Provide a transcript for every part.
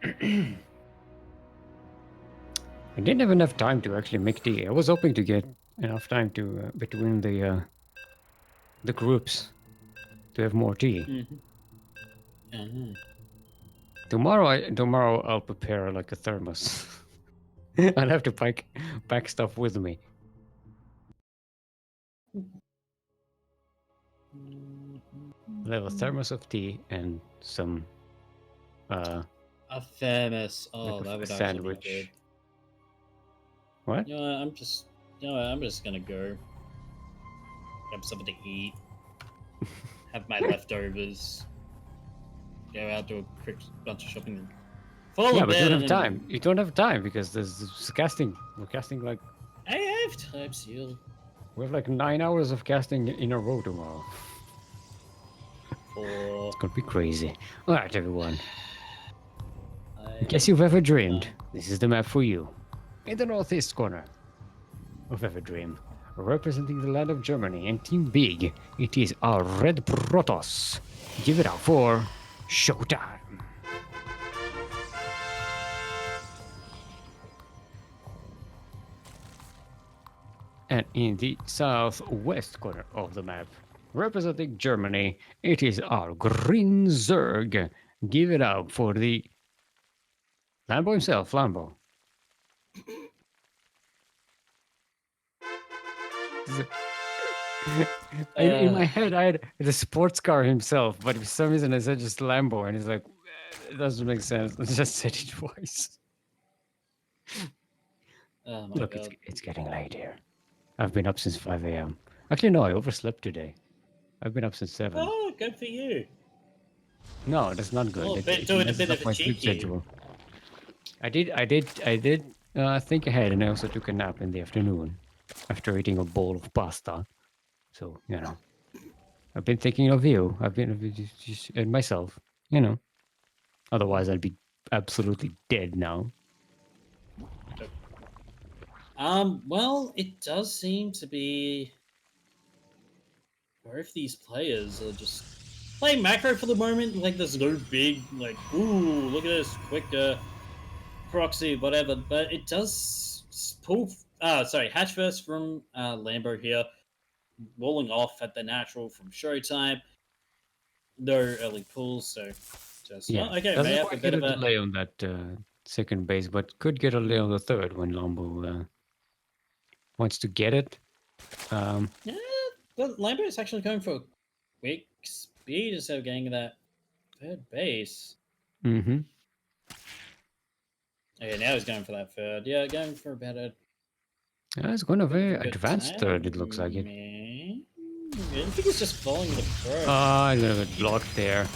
I didn't have enough time to actually make tea. I was hoping to get enough time to between the groups to have more tea. Mm-hmm. Tomorrow I'll prepare like a thermos. I'll have to pack stuff with me. I'll have a thermos of tea and some A thermos. like Oh, that a would actually be good. sandwich. What? You know, what, I'm just gonna go grab something to eat, have my leftovers, go out to a quick bunch of shopping, and fall Yeah, in but you bed. don't have And time. You don't have time because there's casting. We're casting like I have time, Seal. we have like 9 hours of casting in a row tomorrow. For It's gonna be crazy. All right, everyone. I In case you've ever dreamed, this is the map for you. In the northeast corner of Everdream, representing the land of Germany and Team Big, it is our Red Protoss. Give it up for ShoWTimE. And in the southwest corner of the map, representing Germany, it is our Green Zerg. Give it up for the Lambo himself, Lambo. In my head, I had the sports car himself, but for some reason I said just Lambo, and he's like, it doesn't make sense. I just said it twice. Oh my Look, god. it's getting late here. I've been up since 5 a.m. Actually, no, I overslept today. I've been up since 7. Oh, good for you. No, that's not good. Oh, It doing a messes bit up of a my sleep cheeky. schedule. I did think ahead, and I also took a nap in the afternoon after eating a bowl of pasta. So, I've been thinking of you. I've been and myself, Otherwise, I'd be absolutely dead now. Well, it does seem to be both these players are just playing macro for the moment. Like, there's no big, like, ooh, look at this quick proxy, whatever. But it does pull. Sorry, hatch first from Lambo here, rolling off at the natural from ShoWTimE. No early pulls, so just Yeah, okay. May doesn't have a quite bit get a of a delay on that second base, but could get a delay on the third when Lambo wants to get it. yeah. But Lambo is actually going for quick speed instead of getting that third base. Mm-hmm. Okay, now he's going for that third. Yeah, going for about a It's going a bit of very a good advanced third. It looks like it. timing. I think he's just following the pro. Ah, he's gonna get blocked there.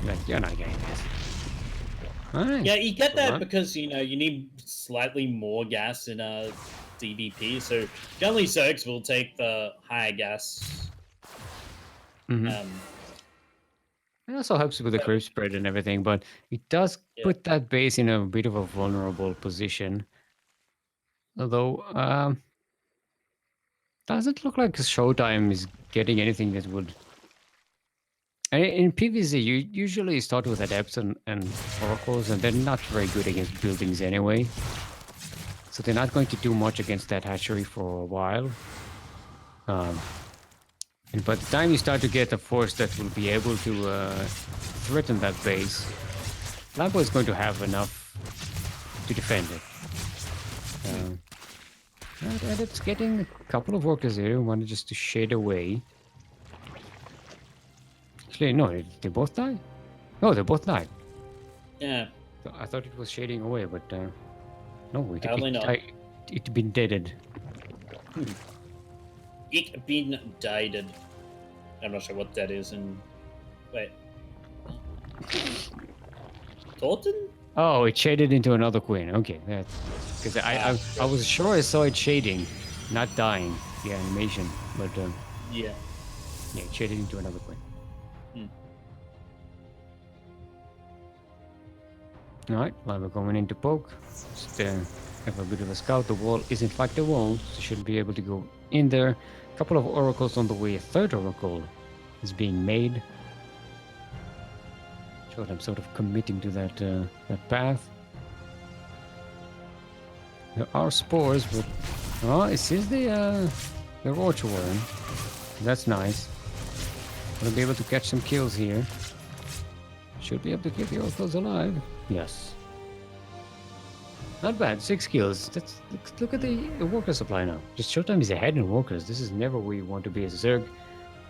Like, you're not getting this. Alright. Yeah, you get Hold that on. because you need slightly more gas in a DVP. So generally, Zergs will take the higher gas. Mm-hmm. It also helps with the But, creep spread and everything, but it does yeah. put that base in a bit of a vulnerable position. Although, doesn't look like ShoWTimE is getting anything that would. In PvZ, you usually start with adepts and oracles, and they're not very good against buildings anyway. So they're not going to do much against that hatchery for a while. And by the time you start to get a force that will be able to threaten that base, Lambo is going to have enough to defend it. And it's getting a couple of workers here who wanted just to shade away. Actually, no, they both died? No, they both died. Yeah. I thought it was shading away, but no, Apparently not. It been deaded. It been deaded. I'm not sure what that is. And wait, Thornton? Oh, it shaded into another queen. Okay, because I was sure I saw it shading, not dying. The animation, but Yeah. it shaded into another queen. All right, Lava going into poke. Just have a bit of a scout. The wall is in fact a wall, so should be able to go in there. A couple of oracles on the way. A third oracle is being made. ShoWTimE sort of committing to that path. There are spores, but oh, it sees the roach worm. That's nice. Gonna be able to catch some kills here. Should be able to keep the oracles alive. Yes. Not bad. 6 kills. Look at the worker supply now. Just ShoWTimE is ahead in workers. This is never where you want to be as a Zerg.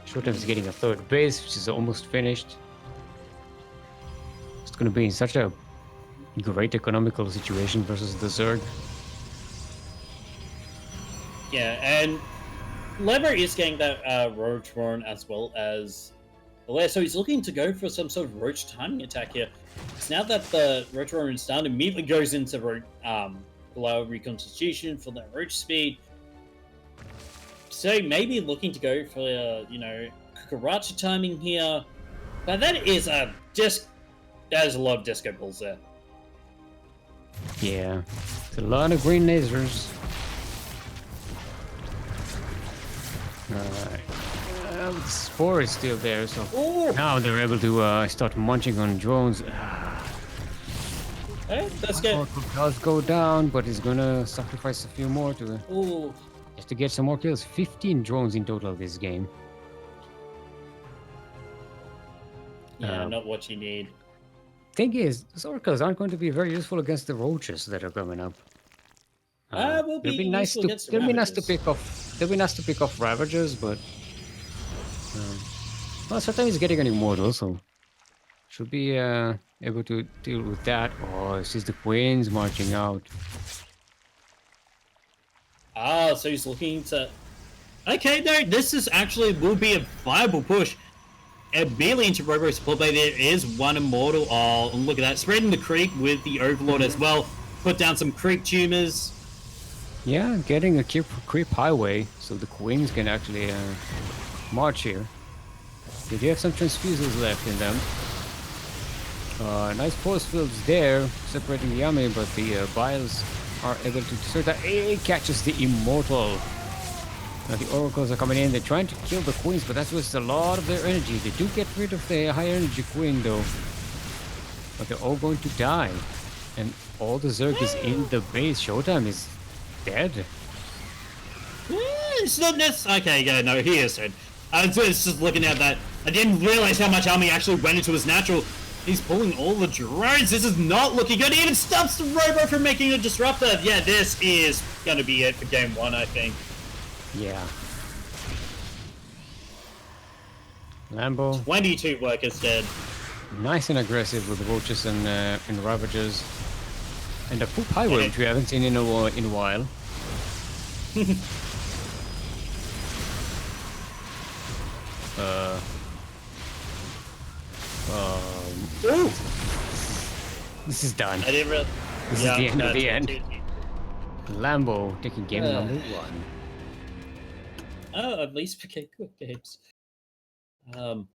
ShoWTimE is getting a 3rd base, which is almost finished. It's gonna be in such a great economical situation versus the Zerg. Yeah, and Lambo is getting that roach horn as well as Alaire, so he's looking to go for some sort of roach timing attack here. Because now that the roach horn is down, immediately goes into allow reconstitution for that roach speed. So maybe looking to go for Kukaracha timing here, but that is a lot of disco balls there. Yeah, it's a lot of green lasers. The spore is still there, so now they're able to start munching on drones. Hey, that's good. Oracle does go down, but he's gonna sacrifice a few more just to get some more kills. 15 drones in total this game. Yeah, not what you need. Thing is, those oracles aren't going to be very useful against the roaches that are coming up. Will be nice to pick off. It'll be nice to pick off Ravagers, but well, sometimes he's getting an immortal, so should be able to deal with that. Oh, this is the Queens marching out. So he's looking to. Okay, no, this is actually will be a viable push. Barely into Robo support, but there is one immortal. Oh, and look at that, spreading the creep with the Overlord as well. Put down some creep tumors. Yeah, getting a creep highway, so the Queens can actually march here. They do have some transfusers left in them. Nice force fields there, separating the army, but the Biles are able to destroy that. It catches the Immortal. Now the Oracles are coming in, they're trying to kill the Queens, but that was a lot of their energy. They do get rid of the high energy Queen though. But they're all going to die. And all the Zerg is in the base. ShoWTimE is dead. It's not necessary. Okay, yeah, no, he is dead. I was just looking at that. I didn't realize how much army actually went into his natural. He's pulling all the drones. This is not looking good. He even stops the Robo from making a disruptor. Yeah, this is going to be it for game 1, I think. Yeah. Lambo. 22 workers dead. Nice and aggressive with Roaches and Ravagers. And a poop highway, which we haven't seen in a while. This is done. I didn't really. This is the end of the end. Lambo taking game number 1. Oh, at least okay, good games. But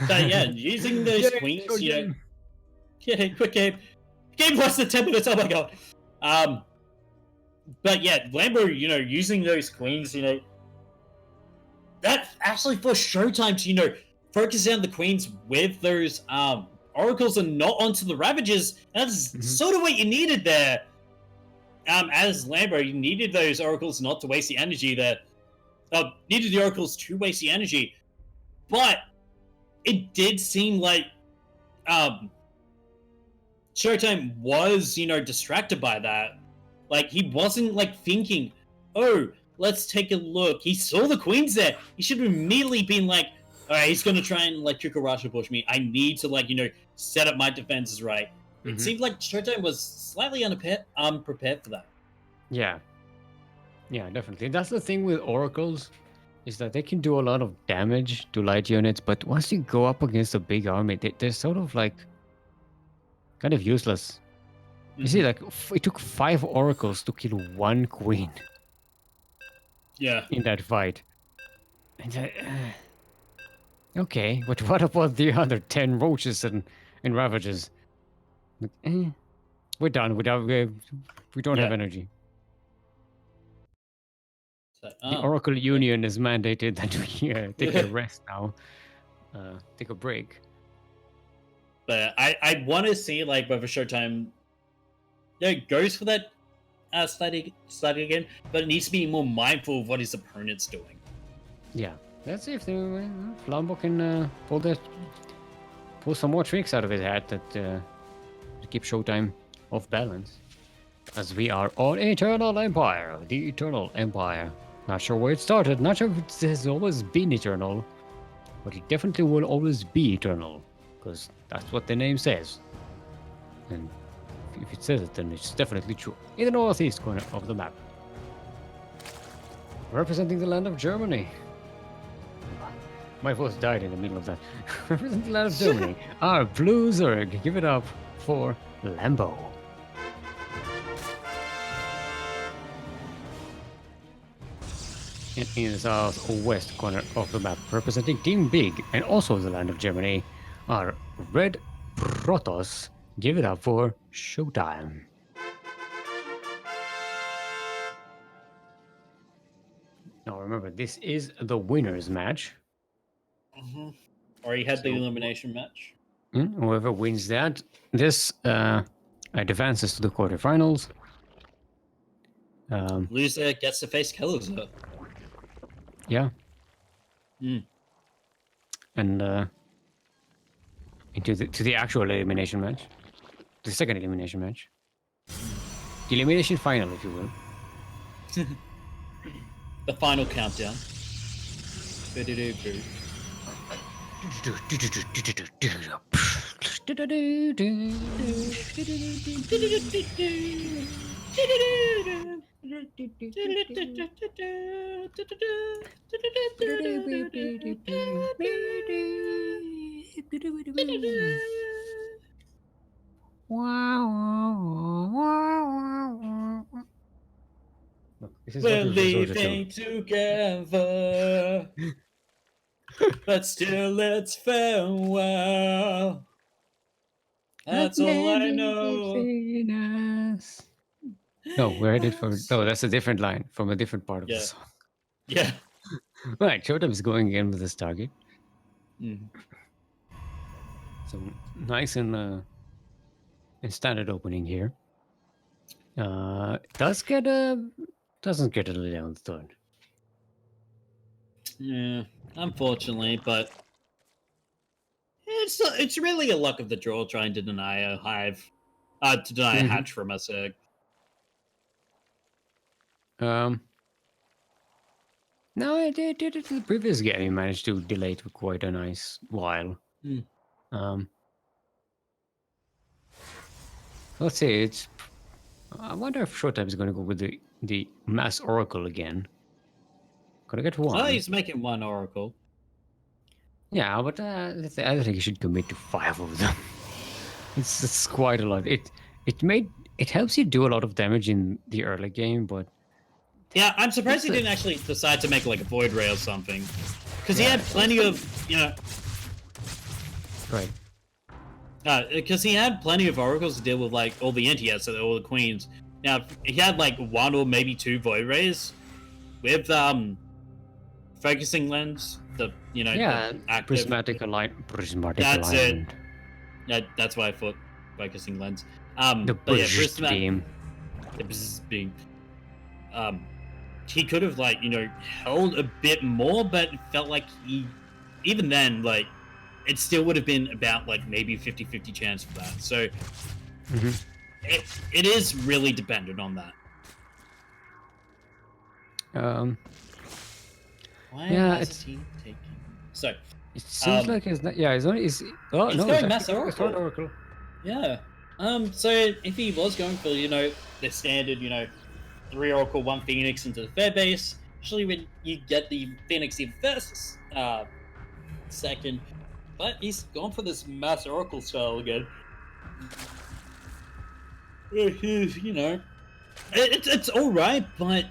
yeah, using those queens, yeah, quick game. Game less than 10 minutes. Oh my god. But yeah, Lambo, using those queens, that actually for ShoWTimE to, focus down the queens with those oracles and not onto the Ravages. That's sort of what you needed there. As Lambo, you needed those oracles not to waste the energy there. Needed the oracles to waste the energy, but it did seem like ShoWTimE was, distracted by that. Like, he wasn't, thinking, oh, let's take a look. He saw the queens there. He should have immediately been like, all right, he's going to try and, Kukaracha push me. I need to, set up my defenses right. It seemed like ShoWTimE was slightly unprepared for that. Yeah. Yeah, definitely. That's the thing with oracles, is that they can do a lot of damage to light units, but once you go up against a big army, they're sort of kind of useless. You see, it took 5 oracles to kill 1 queen. Yeah. In that fight. And okay, but what about the other 10 roaches and Ravages? We're done. We don't have energy. The Oracle Union is mandated that we take a rest now. Take a break. But I want to see like whether ShoWTimE goes for that study again, but it needs to be more mindful of what his opponent's doing. Yeah, let's see if Lambo can pull some more tricks out of his hat that to keep ShoWTimE off balance. As we are on Eternal Empire, the Eternal Empire. Not sure where it started, not sure if it has always been eternal, but it definitely will always be eternal, because that's what the name says. And if it says it, then it's definitely true. In the northeast corner of the map. Representing the land of Germany. My voice died in the middle of that. Representing the land of Germany. Our Blue Zerg. Give it up for Lambo. And in the southwest corner of the map, representing Team Big and also the land of Germany, are Red Protoss. Give it up for ShoWTimE. Now remember, this is the winner's match. Or he had the elimination match. Whoever wins that, this advances to the quarterfinals. Loser gets to face killers. Yeah. And to the actual elimination match, the second elimination match, the elimination final, if you will. The final countdown. We're leaving together, but still it's farewell. That's all I know. No, we're headed for. No, that's a different line from a different part of the song. Yeah. Right, ShoWTimE is going again with this target. So nice and standard opening here. Doesn't get a 11th turn. Yeah, unfortunately, but it's really a luck of the draw trying to deny a hive, to deny a hatch from us. No, it did it the previous game. He managed to delay it for quite a nice while. Let's see. I wonder if ShoWTimE is going to go with the Mass Oracle again. Gonna get one. Oh, he's making one Oracle. Yeah, but I don't think you should commit to 5 of them. It's quite a lot. It helps you do a lot of damage in the early game, but yeah, I'm surprised he didn't actually decide to make like a Void Ray or something, because he had plenty of right. Because he had plenty of oracles to deal with, like all the anti-hits, so all the queens. Now he had like 1 or maybe 2 Void Rays with focusing lens. The prismatic alignment. That's it. Yeah, that's why I thought focusing lens. The beam. He could have held a bit more, but it felt like even then it still would have been about maybe 50-50 chance for that. So it is really dependent on that. Why is he taking? So it seems like it's not. Yeah, he's going Mass Oracle. Yeah. So if he was going for the standard 3 Oracle 1 Phoenix into the fair base, usually when you get the Phoenix even first, second, but he's gone for this Mass Oracle style again. It's all right, but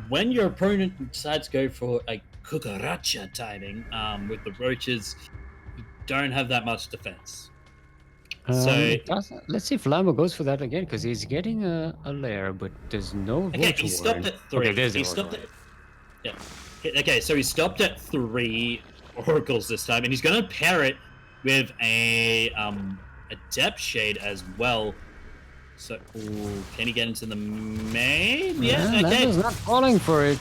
when your opponent decides to go for a cucaracha timing with the roaches, you don't have that much defense. So let's see if Lambo goes for that again, because he's getting a lair, but there's no. Okay, he stopped at 3. Okay, he stopped at. Yeah. Okay, so he stopped at 3 oracles this time, and he's going to pair it with a a depth shade as well. So, ooh, can he get into the main? Yeah, okay. Lambo's not falling for it.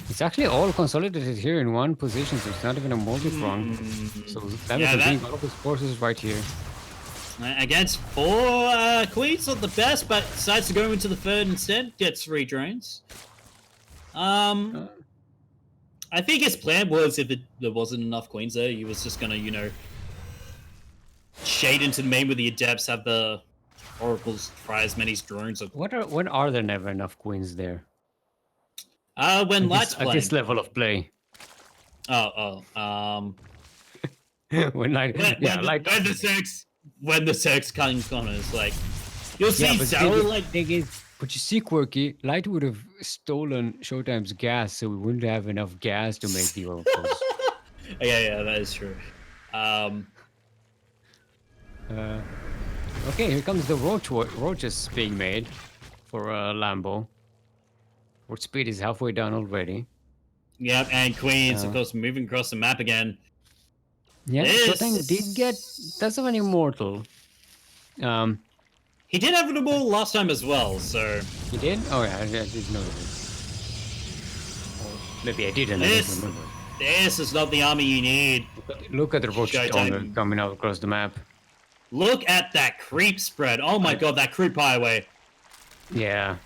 It's actually all consolidated here in one position, so it's not even a multi-front. So Lambo Yeah, can that bring all of his forces right here. against 4 queens, not the best, but decides to go into the third instead. Gets 3 drones. I think his plan was if there wasn't enough queens there, he was just gonna, you know, shade into the main with the adepts, have the oracles try as many drones. When are there never enough queens there? When Light's At playing. this level of play. When Light, when the sex comes on, it's like you'll see thing is, but you see, Quirky, Light would have stolen ShoWTimE's gas, so we wouldn't have enough gas to make the oracles. yeah, that is true. Okay, here comes the roaches being made for Lambo. Our speed is halfway down already. Yep, and queens, of course, moving across the map again. Yeah, ShoWTimE did get does have an immortal. He did have an immortal last time as well, so he did. Oh yeah, I didn't know that. Or maybe I didn't. I don't remember. This is not the army you need. Look at the roach coming out across the map. Look at that creep spread. Oh my god, that creep highway. Yeah.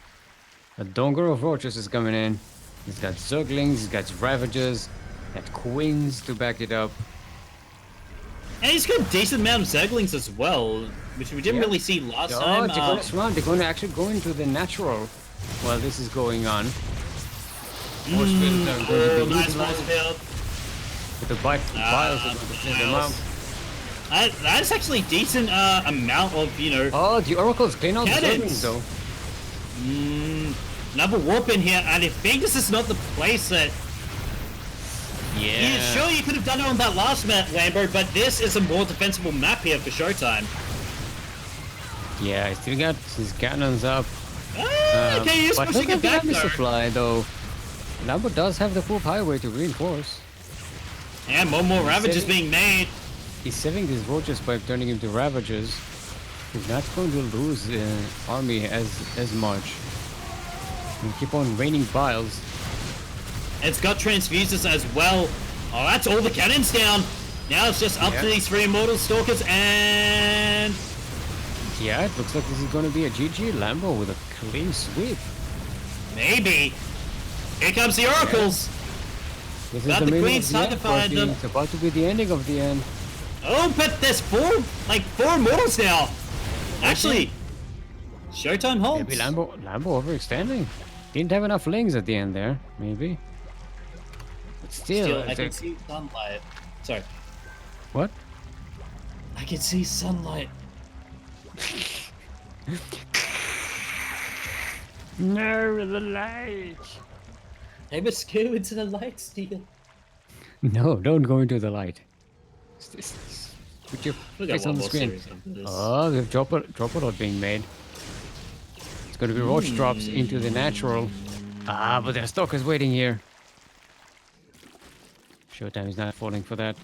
A donger of roaches is coming in. He's got Ducklings, he's got Ravagers, got Queens to back it up. And he's got a decent amount of Zerglings as well, which we didn't really see last time. They're going to actually go into the natural while this is going on. Nice force field. With the biles are going to send them out. That's actually decent amount of, you know... Oh, the oracles clean out the Zerglings though. Another warp in here, and I think this is not the place that... Yeah. Sure, you could have done it on that last map, Lambo, but this is a more defensible map here for ShoWTimE. Yeah, he's still got his cannons up. Okay, he's pushing it back, though. Supply, though. Lambo does have the full highway to reinforce. And more Ravagers being made. He's saving his roaches by turning him to Ravagers. He's not going to lose army as much. He'll keep on raining biles. It's got transfuses as well. Oh, that's all the cannons down. Now it's just up to these 3 immortal stalkers, and yeah, it looks like this is going to be a GG Lambo with a clean sweep. Maybe. Here comes the oracles. This is the Queen's time to find them. It's about to be the ending of the end. Oh, but there's 4 immortals now. Actually, ShoWTimE holds. Maybe Lambo overextending. Didn't have enough lings at the end there. Maybe. But still I can see sunlight. Sorry. What? I can see sunlight. No, the light. I must go into the light, Steel. No, don't go into the light. Put your face on the screen. Oh, we have drop a lot being made. It's going to be roach drops into the natural. Ah, but there's stalkers waiting here. ShoWTimE is not falling for that.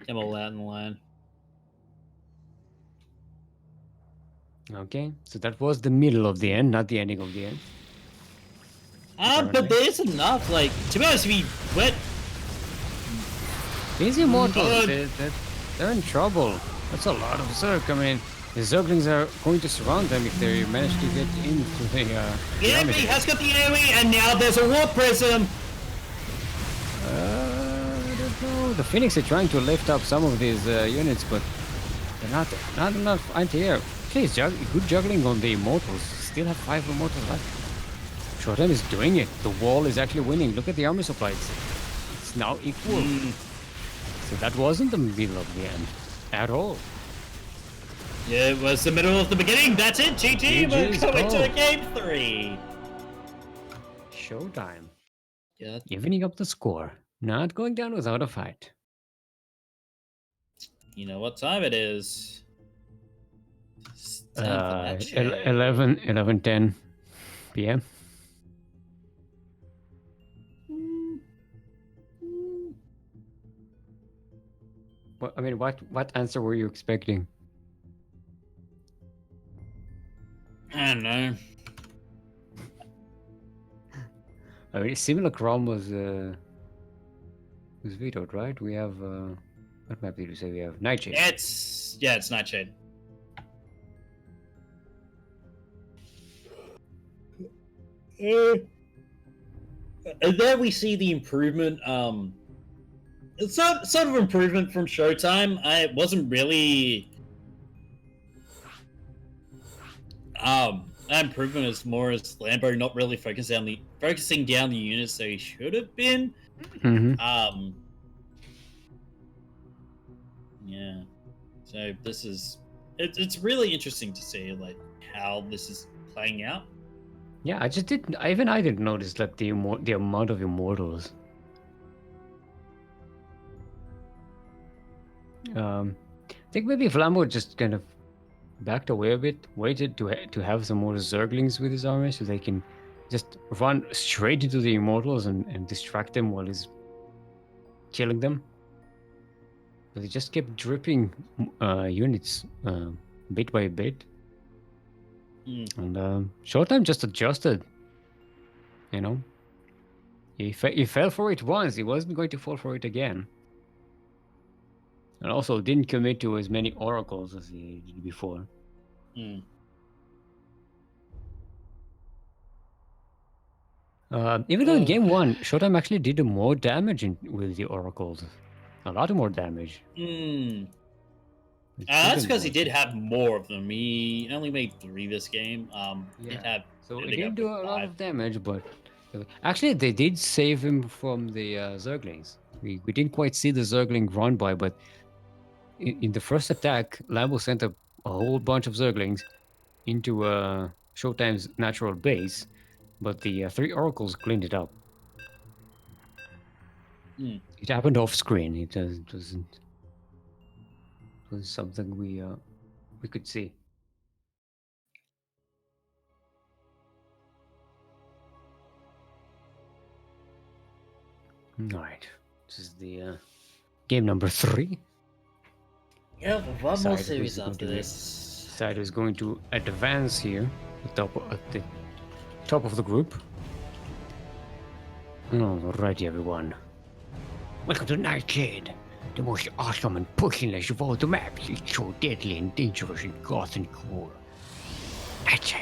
I'm all out in the line. Okay, so that was the middle of the end, not the ending of the end. But there's enough, like, to be honest, if you went... These immortals, they're in trouble. That's a lot of Zerg coming in. The Zerglings are going to surround them if they manage to get into the... yeah, but he has got the AoE, and now there's a warp prism! I don't know. The Phoenix are trying to lift up some of these units, but they're not enough anti-air. Okay, good juggling on the immortals. Still have 5 immortals left. ShoWTimE is doing it. The wall is actually winning. Look at the army supplies. It's now equal. So that wasn't the middle of the end at all. Yeah, it was the middle of the beginning. That's it. GG. We're going to game 3. ShoWTimE. Yeah. Evening up the score. Not going down without a fight. You know what time it is. 11:10 p.m. I mean, what answer were you expecting? I don't know. I mean, similar Chrome was vetoed, right? We have what map did you say we have? Nightshade. It's Nightshade. And there we see the improvement. It's sort of improvement from ShoWTimE. I wasn't really. That improvement is more as Lambo not really focusing down the units that he should have been. Mm-hmm. Yeah. So this is it's really interesting to see like how this is playing out. Yeah, I didn't notice that the amount of immortals. I think maybe if Lambo just kind of backed away a bit, waited to have some more Zerglings with his army, so they can just run straight into the immortals and distract them while he's killing them. But he just kept dripping units bit by bit, and ShoWTimE just adjusted. You know, he fell for it once. He wasn't going to fall for it again. And also didn't commit to as many oracles as he did before. Even though in game one, ShoWTimE actually did more damage with the oracles. A lot more damage. That's because he did have more of them. He only made 3 this game. So he didn't do a lot of damage, but actually they did save him from the Zerglings. We didn't quite see the Zergling run by, but in the first attack, Lambo sent a whole bunch of Zerglings into ShoWTimE's natural base, but the 3 oracles cleaned it up. It happened off screen. It doesn't. It was something we could see. All right, this is the game number 3. Yeah, one more series after this. Side is going to advance here at the top of the group. Alrighty, everyone. Welcome to Nightshade, the most awesome and pushingless of all the maps. It's so deadly and dangerous and goth and cool. Nightshade.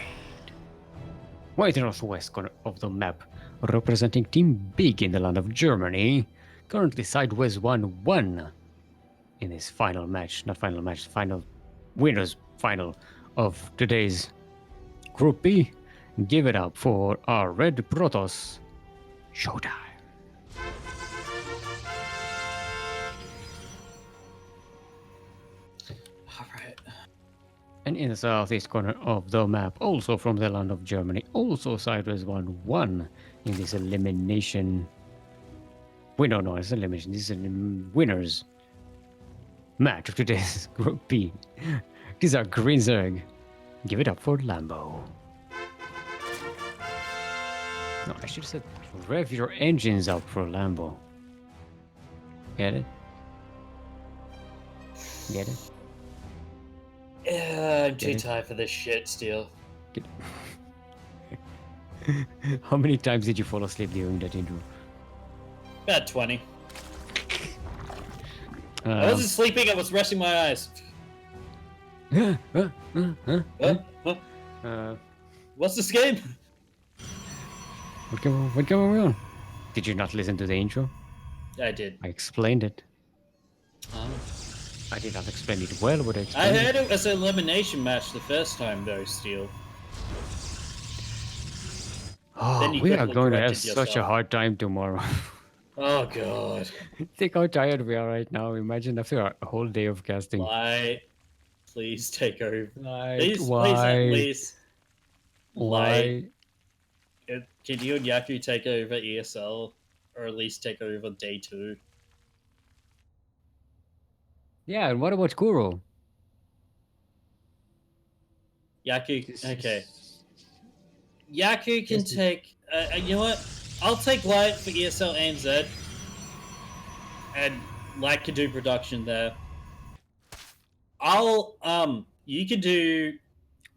Right northwest corner of the map, representing Team Big in the land of Germany. Currently sideways 1-1 in this final match. Not final match, final winners final of today's Group B. Give it up for our Red Protoss, ShoWTimE. Alright. And in the southeast corner of the map, also from the land of Germany, also sideways 1-1 in this elimination. No, it's elimination. This is a winners match of today's Group B. These are Green Zerg. Give it up for Lambo. No, I should have said rev your engines up for Lambo. Get it? Get it? Yeah, I'm too tired for this shit still. How many times did you fall asleep during that intro? About 20. I wasn't sleeping, I was resting my eyes. What's this game? What game are we on? Did you not listen to the intro? I did. I explained it. I did not explain it well, but I explained I heard it was an elimination match the first time, though, Steel. Oh, we are going to have such a hard time tomorrow. Oh, God. Think how tired we are right now. Imagine after a whole day of casting. Why? Please take over. Like, Please, at least. Why? Can you and Yaku take over ESL? Or at least take over day 2? Yeah, and what about Kuro? Yaku, okay. Yaku can take... you know what? I'll take Light for ESL and Z. And Light can do production there. You could do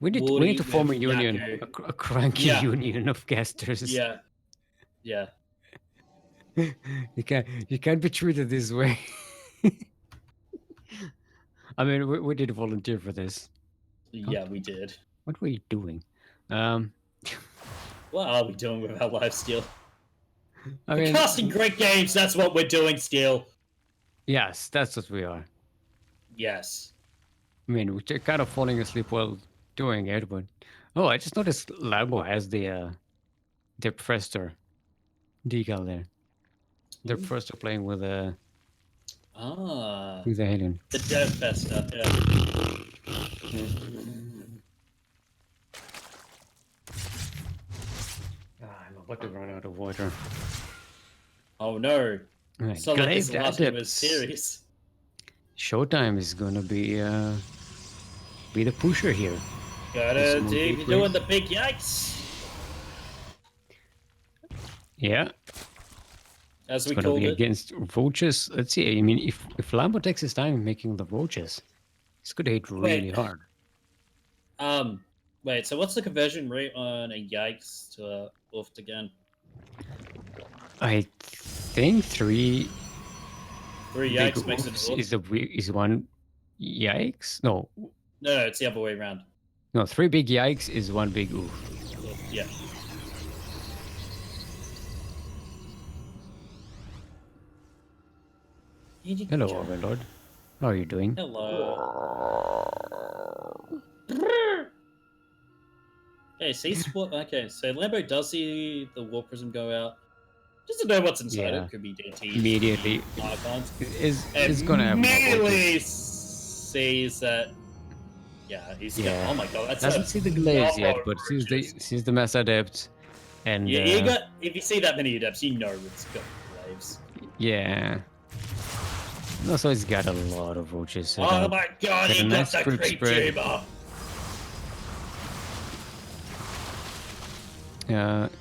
We need Wardi to form a with union, Yaku. a cranky Yeah. union of casters. Yeah. Yeah. You can't be treated this way. I mean, we did volunteer for this. Yeah, we did. What were you doing? What are we doing with our life, Steel? I We're mean, casting great games. That's what we're doing, Steel. yes, that's what we are. Yes. I mean, we're kind of falling asleep while doing it, but oh, I just noticed Lambo has the Prester decal there. The Ooh. Prester playing with a Ah. alien. The Dev Festa. Yeah. I'm about to run out of water. Oh no. Right, So like this Glazed last game of the Adepts. series. ShoWTimE is gonna be the pusher here. Gotta Some be more doing the big yikes. Yeah, As we it's gonna called be it. against roaches. Let's see. I mean, if Lambo takes his time making the roaches, it's gonna hit really hard. Wait, so what's the conversion rate on a yikes to a oofed again? I think 3 Three big yikes makes it oofs oof. is one yikes. No, it's the other way around. No, 3 big yikes is one big oof. Yeah. Hello, Overlord. How are you doing? Hello. Okay, see what? Okay, so Lambo does see the War Prism go out. Just to know what's inside Yeah. it. Could be DT. Immediately. Archons. Is gonna have more Immediately roaches. sees that. Yeah, he's Yeah. oh my god, that's Doesn't see the glaives yet, but sees roaches. the Mass Adept. And Yeah, you got if you see that many adepts, you know it's got glaives. yeah. Also, it's got a lot of roaches. Set Oh up. my god, Got he a got nice the creep creep spread. tuber.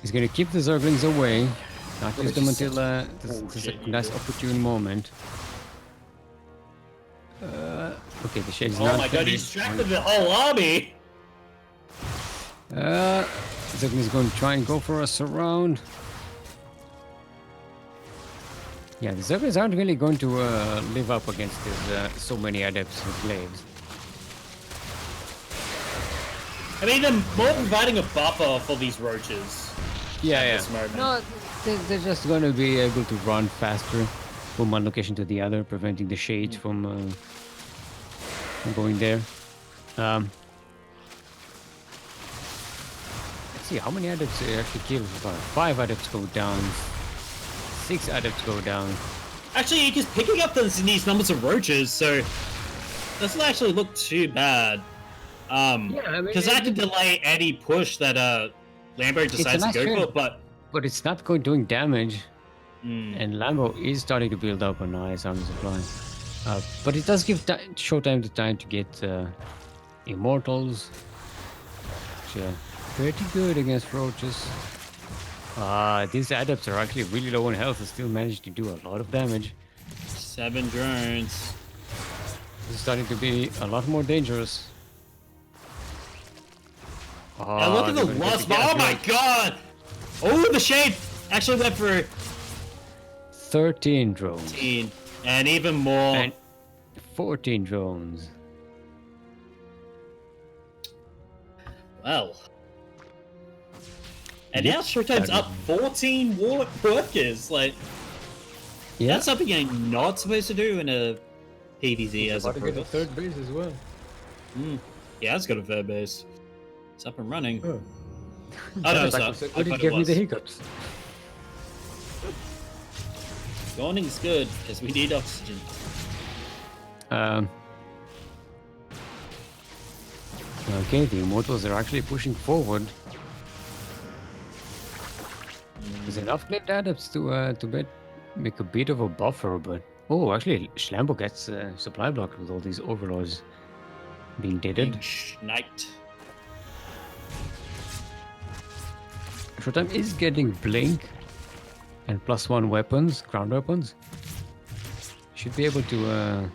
He's gonna keep the Zerglings away. Not use them until this bullshit, a nice you. opportune moment. Okay, the shade's Oh not my god, finished. he distracted the whole army. Zergling's going to try and go for a surround. Yeah, the Zerglings aren't really going to live up against this, so many adepts with glaives. I mean, they're more providing a buffer for these roaches. Yeah, This moment. No, they're just going to be able to run faster from one location to the other, preventing the shades from going there. Let's see, how many adepts they actually kill? 5 adepts go down. 6 adepts go down. Actually, he's picking up these numbers of roaches, so doesn't actually look too bad. Yeah, I mean, Because that can delay any push that Lambo decides to go for, but it's not going doing damage. And Lambo is starting to build up a nice army supply. But it does give ShoWTimE the time to get immortals. Which are pretty good against roaches. These adepts are actually really low on health and still manage to do a lot of damage. 7 drones. This is starting to be a lot more dangerous. And look at the loss. Oh my god! Oh, the shade actually went for 13 drones. 13. And even more. And 14 drones. Well. And now ShoWTimE's up 14 workers. Like, Yeah, that's something you're not supposed to do in a PvZ as a pro. third base as well. Yeah, it's got a third base. It's up and running. Oh, Oh no, it's not. What did give me the hiccups? Yawning's good because we need oxygen. Okay, the immortals are actually pushing forward. There's enough named adepts to make a bit of a buffer, but oh, actually, Lambo gets supply blocked with all these overlords being deaded. Knight. ShoWTimE is getting blink and +1 weapons, ground weapons. Should be able to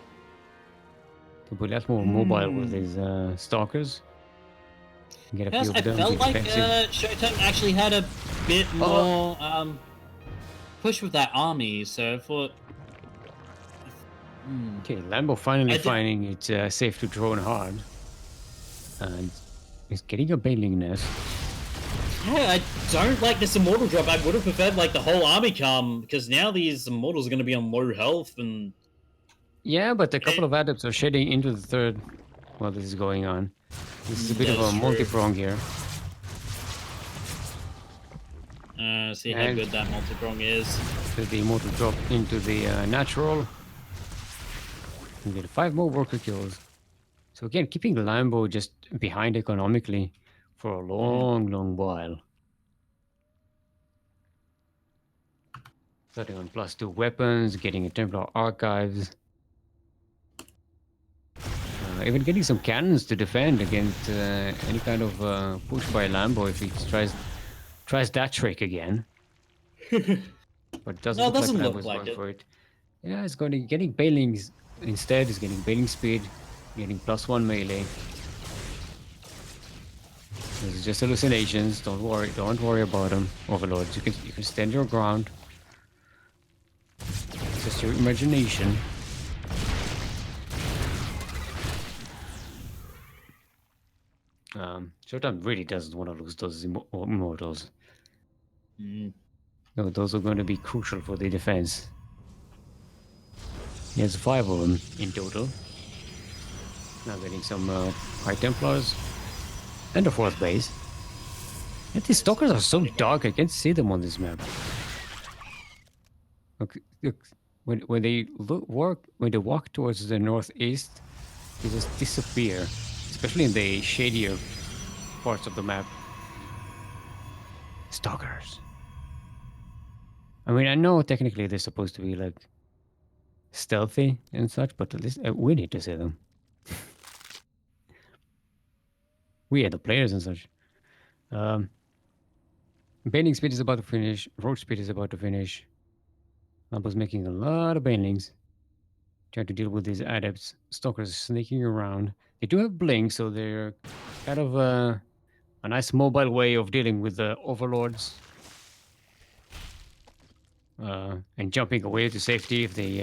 to be a lot more mobile with his stalkers. Get a few Yes, I of them, be felt like defensive. ShoWTimE actually had a bit more push with that army, so I thought. Okay, Lambo finally I did- finding it safe to drone hard. And he's getting a bailing nest. Yeah, I don't like this immortal drop. I would have preferred like the whole army come, because now these immortals are going to be on low health, and Yeah, but a couple of adepts are shedding into the third while this is going on. This is a bit of that's a true. multi-prong here. See how And good that multi-prong is. the immortal drop into the natural. We get 5 more worker kills. So again, keeping Lambo just behind economically for a long while. Starting on +2 weapons, getting a Templar archives. Even getting some cannons to defend against any kind of push by Lambo if he tries that trick again. But it doesn't No, it look like doesn't Lambo look is like going it. for it. Yeah, it's getting bailings instead. He's getting bailing speed, getting +1 melee. This is just hallucinations. Don't worry about them, overlords. You can stand your ground. It's just your imagination. ShoWTimE really doesn't want to lose those immortals. No, those are going to be crucial for the defense. He has 5 of them in total. Now getting some High Templars and a 4th base. And these stalkers are so dark, I can't see them on this map. Look, when they walk towards the northeast, they just disappear, especially in the shadier parts of the map. Stalkers. I mean, I know technically they're supposed to be like stealthy and such, but at least we need to see them. We are the players and such. Bailing speed is about to finish. Road speed is about to finish. Lambo's making a lot of bailings. Trying to deal with these adepts. Stalkers sneaking around. They do have blink, so they're kind of a nice mobile way of dealing with the overlords. And jumping away to safety if they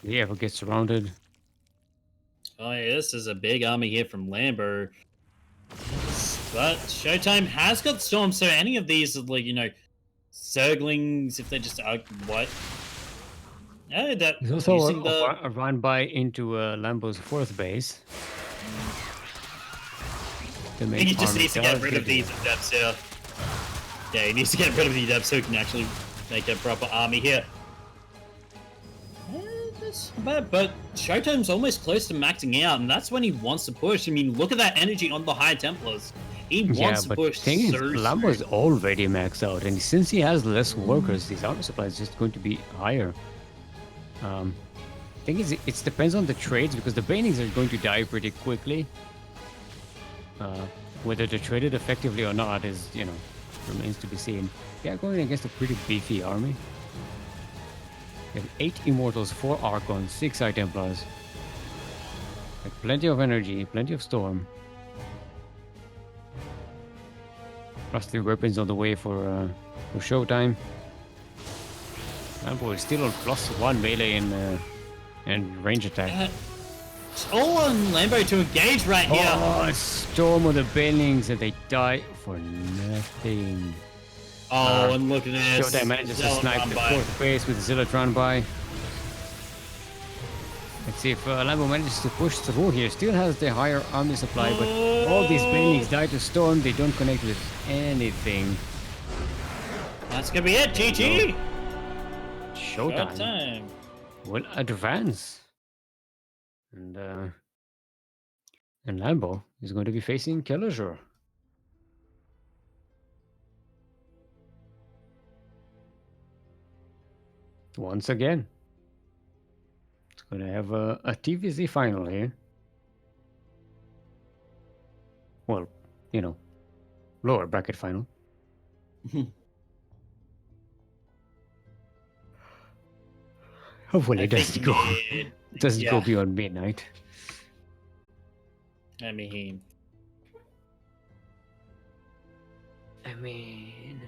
ever get surrounded. Oh yeah, this is a big army here from Lambo. But ShoWTimE has got Storm, so any of these are like, Zerglings, if they just what? Yeah, that There's also using a run by into Lambo's 4th base. He just needs to get rid of these adepts here. Yeah, he needs to get rid of the adepts so he can actually make a proper army here. That's bad, but ShoWTimE's almost close to maxing out, and that's when he wants to push. I mean, look at that energy on the High Templars. He wants to push. Thing is, Lambo's already maxed out, and since he has less workers, his armor supply is just going to be higher. Thing is, it depends on the trades because the banings are going to die pretty quickly. Whether they're traded effectively or not is, remains to be seen. They are going against a pretty beefy army. They have 8 Immortals, 4 Archons, 6 High Templars. Like plenty of energy, plenty of storm. Plus 3 weapons on the way for ShoWTimE. Lambo is still on +1 melee and range attack. It's all on Lambo to engage right here. Oh, storm of the banelings and they die for nothing. Oh, and look at this. ShoWTimE manages to snipe the 4th base with the Zealot run by. Let's see if Lambo manages to push through here. Still has the higher army supply, but all these banelings die to storm. They don't connect with anything. That's gonna be it. GG. ShoWTimE will advance. And Lambo is going to be facing Kelleher. Once again. It's going to have a PvZ final here. Well, lower bracket final. Hopefully it doesn't go beyond midnight. I mean, I mean,